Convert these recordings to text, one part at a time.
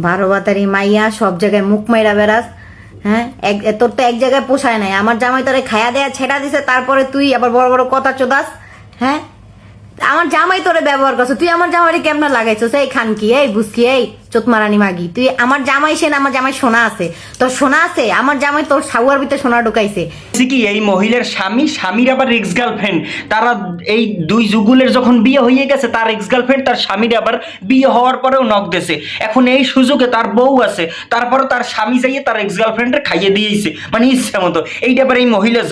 বারো বাতারি মাইয়া, সব জায়গায় মুখ মাইরা বেড়াস। হ্যাঁ, তোর তো এক জায়গায় পোষায় নাই। আমার জামাই তোরে খায়া দেয়া ছেড়া দিছে, তারপরে তুই আবার বড় বড় কথা চোদাস। হ্যাঁ, আমার জামাই তোরে ব্যবহার করছো, তুই আমার জামাই কেমন লাগাইছো? এই খান কি, এই বুঝকি, এই চোতমারানি মাগি, তুই আমার জামাই সে না? আমার জামাই সোনা আছে, তোর সোনা আছে? আমার জামাই তোর সাউয়ার ভিতরে সোনা ঢুকাইছে। কি এই মহিলার স্বামীর আবার এক্স গার্লফ্রেন্ড, তারা এই দুই যুগলের যখন বিয়ে হয়ে গেছে, তার এক্স গার্লফ্রেন্ড তার স্বামীর আবার বিয়ে হওয়ার পরেও নক দিয়েছে। এখন এই সুযোগে তার বউ আছে, তারপরে তার স্বামী যাইয়ে তার এক্স গার্লফ্রেন্ডে খাইয়ে দিয়েছে, মানে ইচ্ছে মতো। এইটা আবার এই মহিলা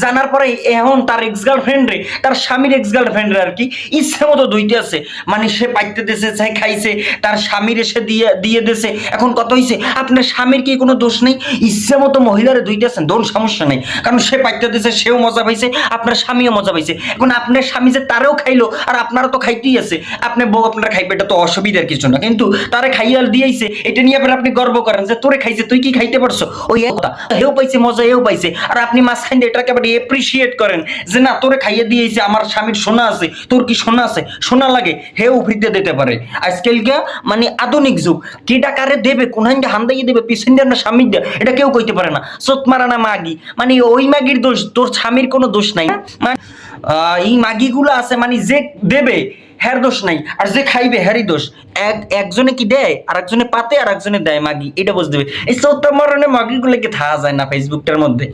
জানার পরে এখন তার এক্স গার্লফ্রেন্ডে, তার স্বামীর এক্স গার্লফ্রেন্ডের আর কি ইচ্ছে মতো ধুইতে আছে। মানে সে পাইতে দিয়েছে, চাই খাইছে, তার স্বামীর এসে দিয়ে দিয়েছে। এখন কত হয়েছে, আপনার স্বামীর কি কোনো দোষ নেই? ইচ্ছে মতো মহিলারে ধুইতেছেন, দোষ সমস্যা নেই, কারণ সে পাইতে দিয়েছে, সেও মজা পাইছে, আপনার স্বামীও মজা পাইছে। এখন আপনার স্বামী যে তারেও খাইলো, আর আপনারও তো খাইতেই আছে, আপনার বউ আপনারা খাইবে, এটা তো অসুবিধার কিছু না। কিন্তু তারে খাইয়াল দিয়েছে, এটা নিয়ে আবার আপনি গর্ব করেন যে তোরে খাইছে, তুই কি খাইতে পারছো? ওই কথা, এও পাইছে মজা, এও পাইছে, আর আপনি মাঝখানে এটাকে আবার এপ্রিসিয়েট করেন যে না, তোরে খাইয়ে দিয়েছে, আমার স্বামীর সোনা আছে, তোর কি সোনা আছে? সোনা লাগে, হেও ফ্রিতে দিতে পারে। আজকালকে মানে আধুনিক যুগ, কেটা কারে দেবে, কোন হান্দাইয়ে দেবে, পিছন দিয়ে না স্বামী দেয়, এটা কেউ কইতে পারে না। সোত মারা না মাগি, মানে ওই মাগির দোষ, তোর স্বামীর কোনো দোষ নাই। মানে এই মাগিগুলো আছে, মানে যে দেবে হ্যার দোষ নাই, আর যে খাইবে হ্যারই দোষ। একজনে কি দেয়, আর একজনে পাতে, আর একজনে দেয় মাগি, এটা বুঝতে হবে। এই চৌথা মরণে মাগিগুলোকে থাকা যায় না ফেসবুকটার মধ্যে।